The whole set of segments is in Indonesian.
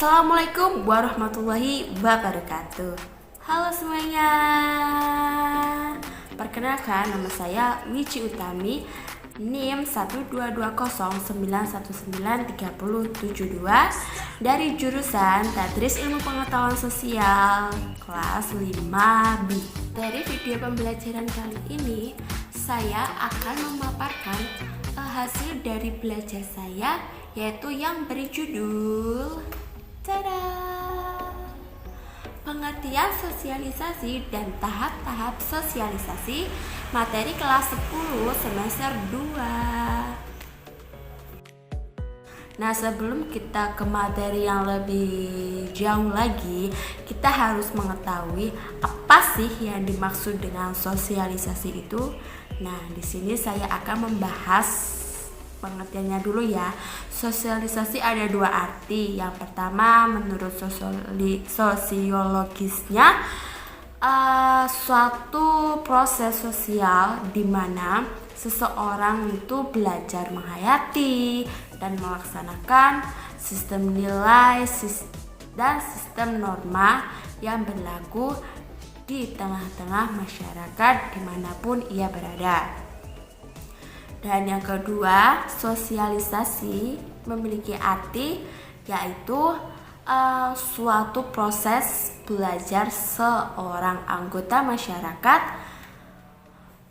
Assalamualaikum warahmatullahi wabarakatuh. Halo semuanya. Perkenalkan, nama saya Wici Utami, NIM 12209193072 dari jurusan Tadris Ilmu Pengetahuan Sosial kelas 5B. Dari video pembelajaran kali ini, saya akan memaparkan hasil dari belajar saya, yaitu yang berjudul pengertian sosialisasi dan tahap-tahap sosialisasi materi kelas 10 semester 2. Nah, sebelum kita ke materi yang lebih jauh lagi, kita harus mengetahui apa sih yang dimaksud dengan sosialisasi itu. Nah, di sini saya akan membahas pengertiannya dulu ya. Sosialisasi ada dua arti. Yang pertama, menurut sosiologisnya, suatu proses sosial di mana seseorang itu belajar menghayati dan melaksanakan sistem nilai dan sistem norma yang berlaku di tengah-tengah masyarakat dimanapun ia berada. Dan yang kedua, sosialisasi memiliki arti yaitu suatu proses belajar seorang anggota masyarakat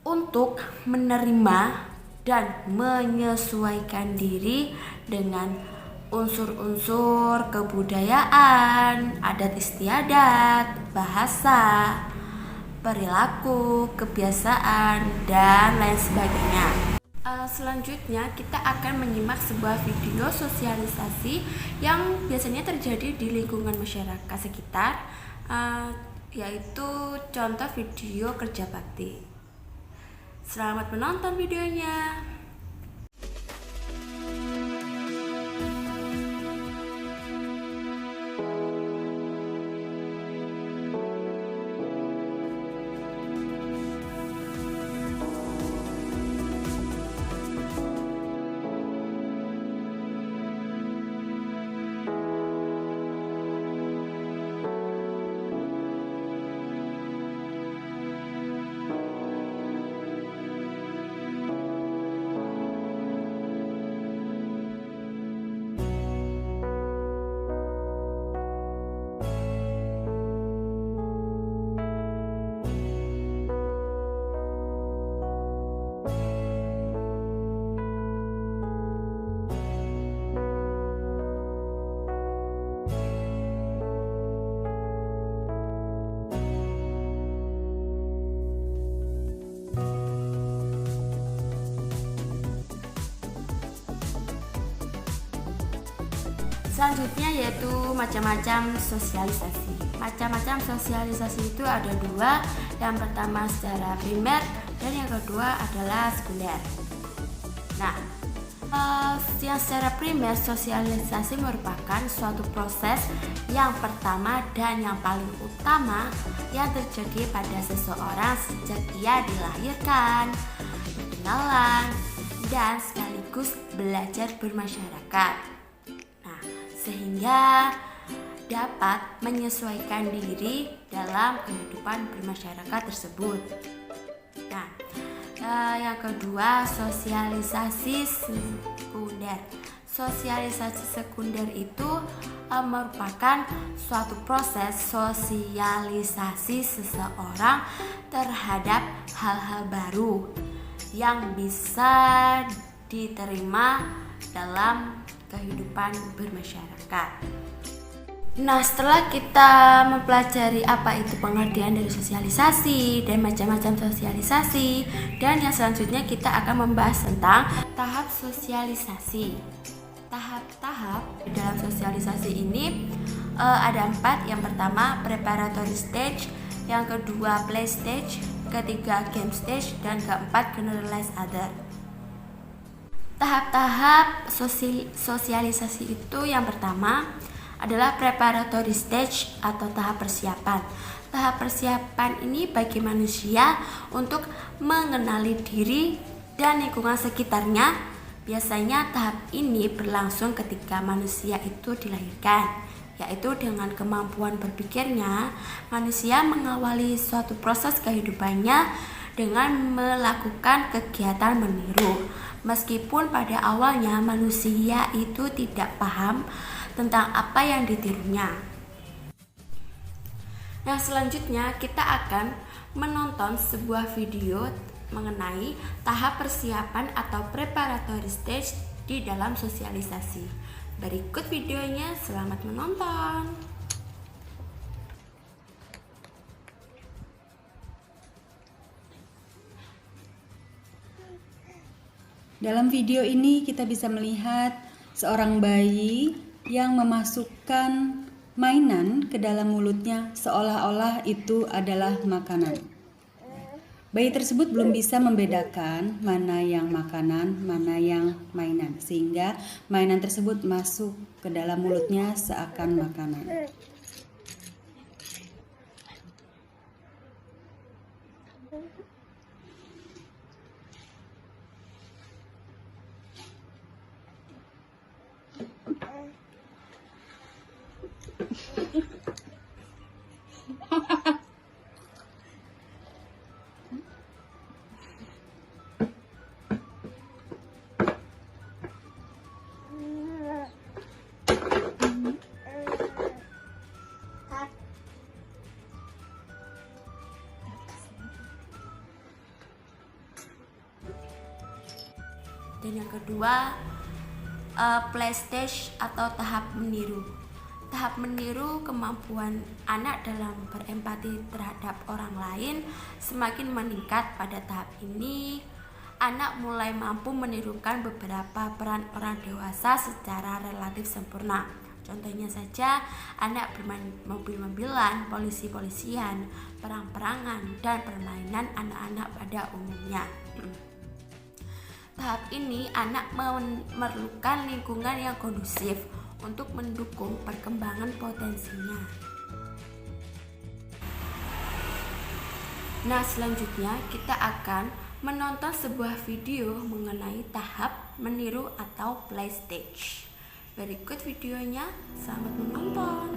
untuk menerima dan menyesuaikan diri dengan unsur-unsur kebudayaan, adat istiadat, bahasa, perilaku, kebiasaan, dan lain sebagainya. Selanjutnya kita akan menyimak sebuah video sosialisasi yang biasanya terjadi di lingkungan masyarakat sekitar, yaitu contoh video kerja bakti. Selamat menonton videonya. Selanjutnya yaitu macam-macam sosialisasi. Macam-macam sosialisasi itu ada dua. Yang pertama secara primer dan yang kedua adalah sekunder. Nah, yang secara primer, sosialisasi merupakan suatu proses yang pertama dan yang paling utama yang terjadi pada seseorang sejak ia dilahirkan, berkenalan, dan sekaligus belajar bermasyarakat, sehingga dapat menyesuaikan diri dalam kehidupan bermasyarakat tersebut. Nah, yang kedua, sosialisasi sekunder. Sosialisasi sekunder itu merupakan suatu proses sosialisasi seseorang terhadap hal-hal baru yang bisa diterima dalam kehidupan bermasyarakat. Nah, setelah kita mempelajari apa itu pengertian dari sosialisasi dan macam-macam sosialisasi, dan yang selanjutnya kita akan membahas tentang tahap sosialisasi. Tahap-tahap dalam sosialisasi ini ada 4. Yang pertama, preparatory stage, yang kedua, play stage, ketiga, game stage, dan keempat, generalized other. Tahap-tahap sosialisasi itu yang pertama adalah preparatory stage atau tahap persiapan. Tahap persiapan ini bagi manusia untuk mengenali diri dan lingkungan sekitarnya. Biasanya tahap ini berlangsung ketika manusia itu dilahirkan, yaitu dengan kemampuan berpikirnya, manusia mengawali suatu proses kehidupannya dengan melakukan kegiatan meniru. Meskipun pada awalnya manusia itu tidak paham tentang apa yang ditirunya. Nah, selanjutnya kita akan menonton sebuah video mengenai tahap persiapan atau preparatory stage di dalam sosialisasi. Berikut videonya, selamat menonton. Dalam video ini kita bisa melihat seorang bayi yang memasukkan mainan ke dalam mulutnya seolah-olah itu adalah makanan. Bayi tersebut belum bisa membedakan mana yang makanan, mana yang mainan, sehingga mainan tersebut masuk ke dalam mulutnya seakan makanan. Dan yang kedua, play stage atau tahap meniru. Tahap meniru kemampuan anak dalam berempati terhadap orang lain semakin meningkat. Pada tahap ini, anak mulai mampu menirukan beberapa peran orang dewasa secara relatif sempurna. Contohnya saja, anak bermain mobil-mobilan, polisi-polisian, perang-perangan, dan permainan anak-anak pada umumnya. Tahap ini anak memerlukan lingkungan yang kondusif untuk mendukung perkembangan potensinya. Nah, selanjutnya kita akan menonton sebuah video mengenai tahap meniru atau play stage. Berikut videonya, selamat menonton.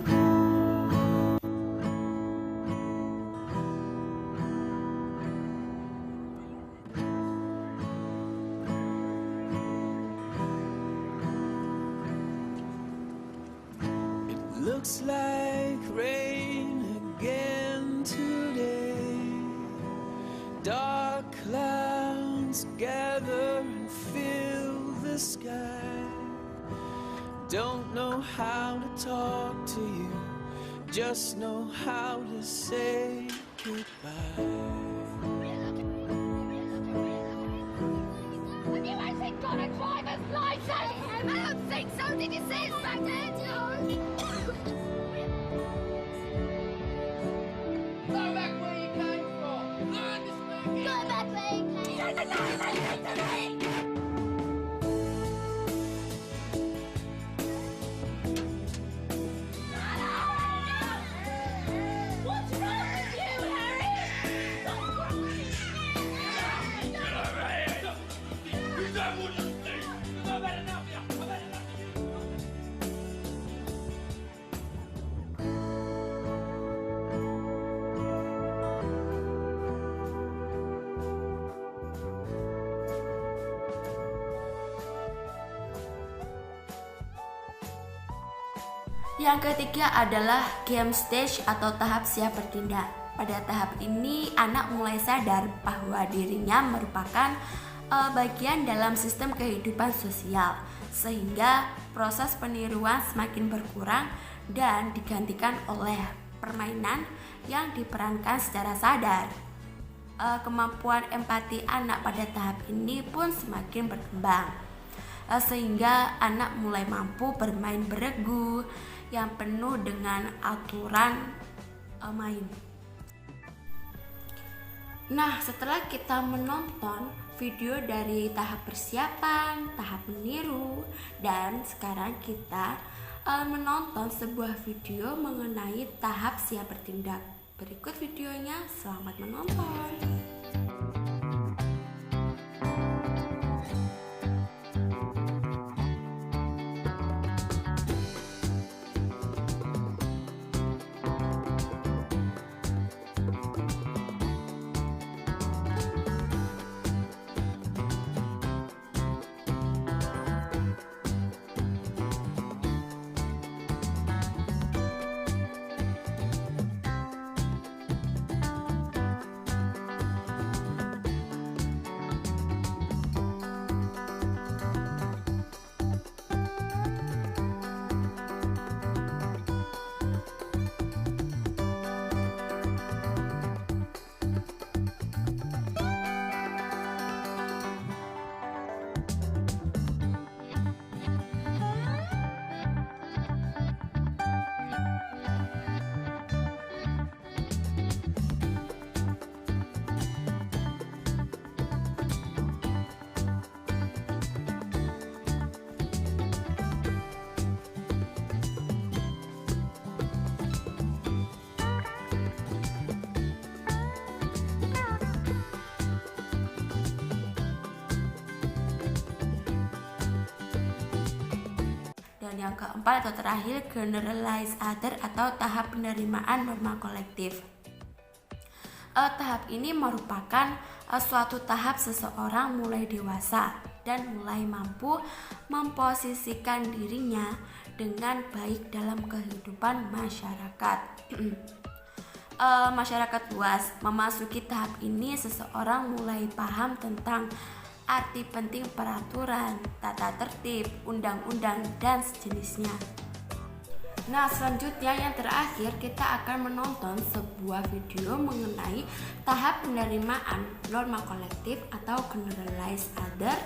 Looks like rain again today. Dark clouds gather and fill the sky. Don't know how to talk to you, just know how to say goodbye. Have you actually got a driver's license? I don't think so. Did you see it back there, George? Go back where you came from. Learn this movie. Go back where you came. You don't know anything to me. What's wrong with you, Harry? What's wrong with you? Get over here. You don't want to see. I've had enough of you. I've had enough of you. Yang ketiga adalah game stage atau tahap siap bertindak. Pada tahap ini, anak mulai sadar bahwa dirinya merupakan bagian dalam sistem kehidupan sosial, sehingga proses peniruan semakin berkurang dan digantikan oleh permainan yang diperankan secara sadar. Kemampuan empati anak pada tahap ini pun semakin berkembang, sehingga anak mulai mampu bermain beregu yang penuh dengan aturan main. Nah, setelah kita menonton video dari tahap persiapan, tahap meniru, dan sekarang kita menonton sebuah video mengenai tahap siap bertindak. Berikut videonya, selamat menonton. yang keempat atau terakhir, generalize other atau tahap penerimaan norma kolektif. Tahap ini merupakan suatu tahap seseorang mulai dewasa dan mulai mampu memposisikan dirinya dengan baik dalam kehidupan masyarakat. Masyarakat luas. Memasuki tahap ini seseorang mulai paham tentang arti penting peraturan, tata tertib, undang-undang, dan sejenisnya. Nah, selanjutnya yang terakhir kita akan menonton sebuah video mengenai tahap penerimaan norma kolektif atau generalize other.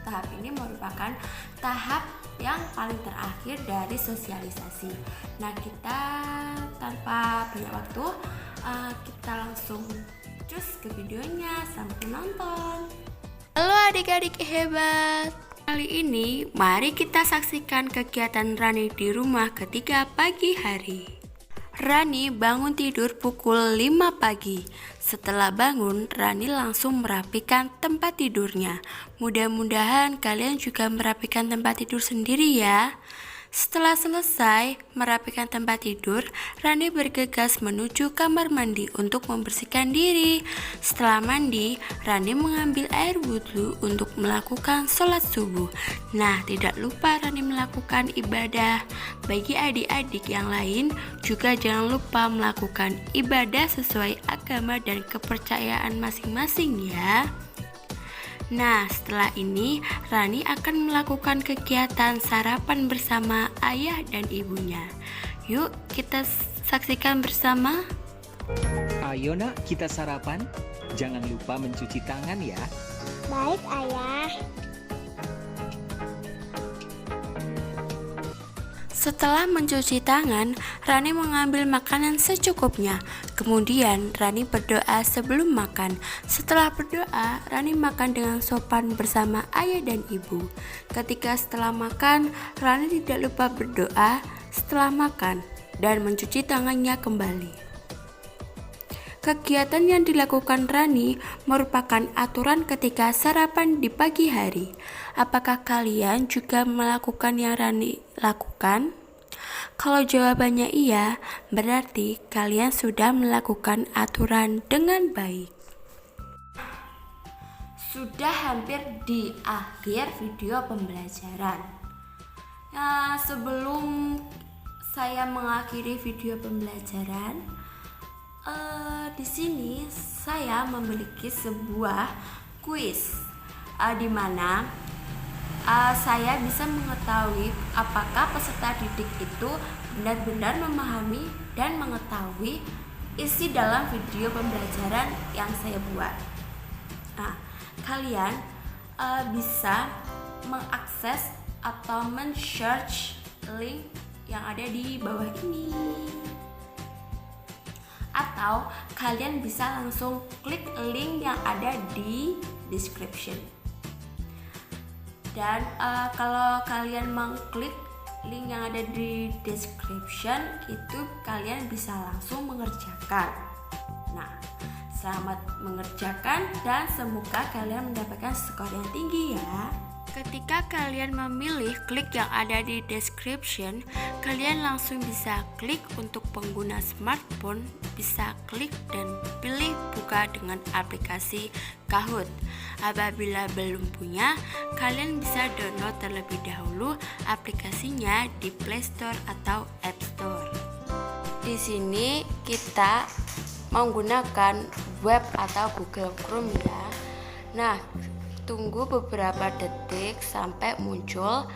Tahap ini merupakan tahap yang paling terakhir dari sosialisasi. Nah, kita tanpa banyak waktu, kita langsung cus ke videonya. Selamat menonton. Halo adik-adik hebat. Kali ini, mari kita saksikan kegiatan Rani di rumah ketika pagi hari. Rani bangun tidur pukul 5 pagi. Setelah bangun, Rani langsung merapikan tempat tidurnya. Mudah-mudahan kalian juga merapikan tempat tidur sendiri ya. Setelah selesai merapikan tempat tidur, Rani bergegas menuju kamar mandi untuk membersihkan diri. Setelah mandi, Rani mengambil air wudhu untuk melakukan sholat subuh. Nah, tidak lupa Rani melakukan ibadah. Bagi adik-adik yang lain, juga jangan lupa melakukan ibadah sesuai agama dan kepercayaan masing-masing ya. Nah, setelah ini Rani akan melakukan kegiatan sarapan bersama ayah dan ibunya. Yuk kita saksikan bersama. Ayo nak, kita sarapan. Jangan lupa mencuci tangan ya. Baik, Ayah. Setelah mencuci tangan, Rani mengambil makanan secukupnya. Kemudian Rani berdoa sebelum makan. Setelah berdoa, Rani makan dengan sopan bersama ayah dan ibu. Ketika setelah makan, Rani tidak lupa berdoa setelah makan dan mencuci tangannya kembali. Kegiatan yang dilakukan Rani merupakan aturan ketika sarapan di pagi hari. Apakah kalian juga melakukan yang Rani lakukan? Kalau jawabannya iya, berarti kalian sudah melakukan aturan dengan baik. Sudah hampir di akhir video pembelajaran. Nah, sebelum saya mengakhiri video pembelajaran, di sini saya memiliki sebuah kuis di mana saya bisa mengetahui apakah peserta didik itu benar-benar memahami dan mengetahui isi dalam video pembelajaran yang saya buat. Nah, kalian bisa mengakses atau men-search link yang ada di bawah ini. Atau kalian bisa langsung klik link yang ada di description. Dan kalau kalian mengklik link yang ada di description, itu kalian bisa langsung mengerjakan. Nah, selamat mengerjakan dan semoga kalian mendapatkan skor yang tinggi ya. Ketika kalian memilih klik yang ada di description, kalian langsung bisa klik untuk pengguna smartphone, bisa klik dan pilih buka dengan aplikasi Kahoot. Apabila belum punya, kalian bisa download terlebih dahulu aplikasinya di Play Store atau App Store. Di sini kita menggunakan web atau Google Chrome ya. Nah, tunggu beberapa detik sampai muncul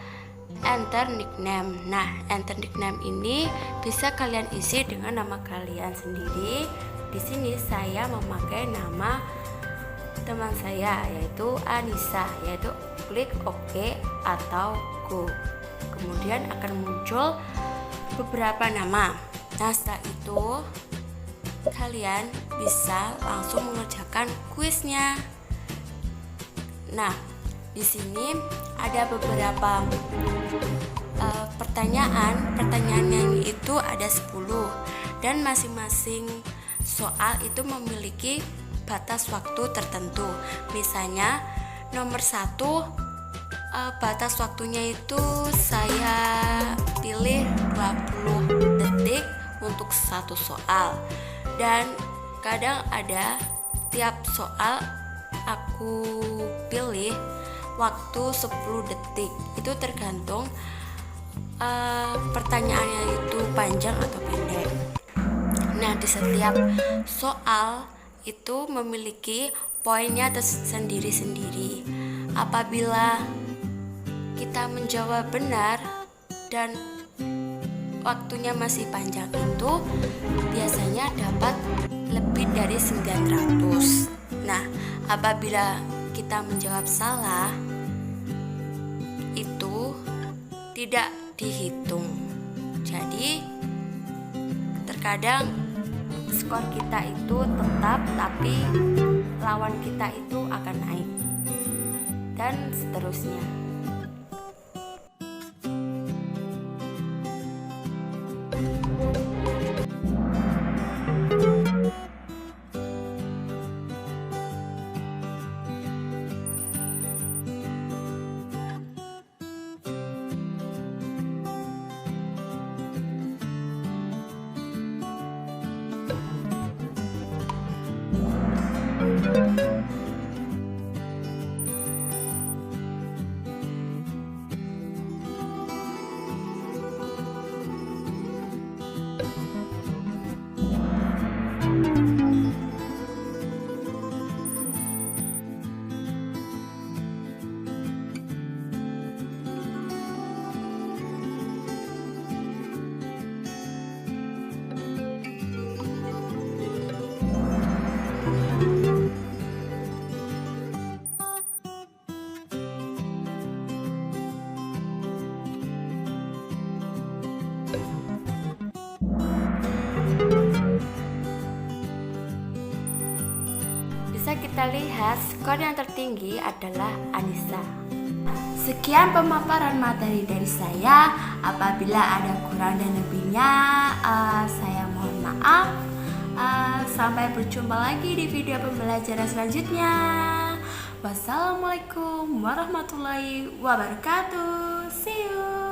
enter nickname. Nah, enter nickname ini bisa kalian isi dengan nama kalian sendiri. Di sini saya memakai nama teman saya yaitu Anissa, yaitu klik OK atau go. Kemudian akan muncul beberapa nama. Nah, setelah itu kalian bisa langsung mengerjakan kuisnya. Nah, di sini ada beberapa pertanyaannya itu ada 10 dan masing-masing soal itu memiliki batas waktu tertentu. Misalnya nomor 1 batas waktunya itu saya pilih 20 detik untuk satu soal, dan kadang ada tiap soal aku pilih waktu 10 detik. Itu tergantung pertanyaannya itu panjang atau pendek. Nah, di setiap soal itu memiliki poinnya sendiri-sendiri. Apabila kita menjawab benar dan waktunya masih panjang, itu biasanya dapat lebih dari 900. Nah, apabila kita menjawab salah, itu tidak dihitung. Jadi terkadang skor kita itu tetap, tapi lawan kita itu akan naik, dan seterusnya. Bisa kita lihat skor yang tertinggi adalah Anissa. Sekian pemaparan materi dari saya. Apabila ada kurang dan lebihnya, saya mohon maaf. Sampai berjumpa lagi di video pembelajaran selanjutnya. Wassalamualaikum warahmatullahi wabarakatuh. See you.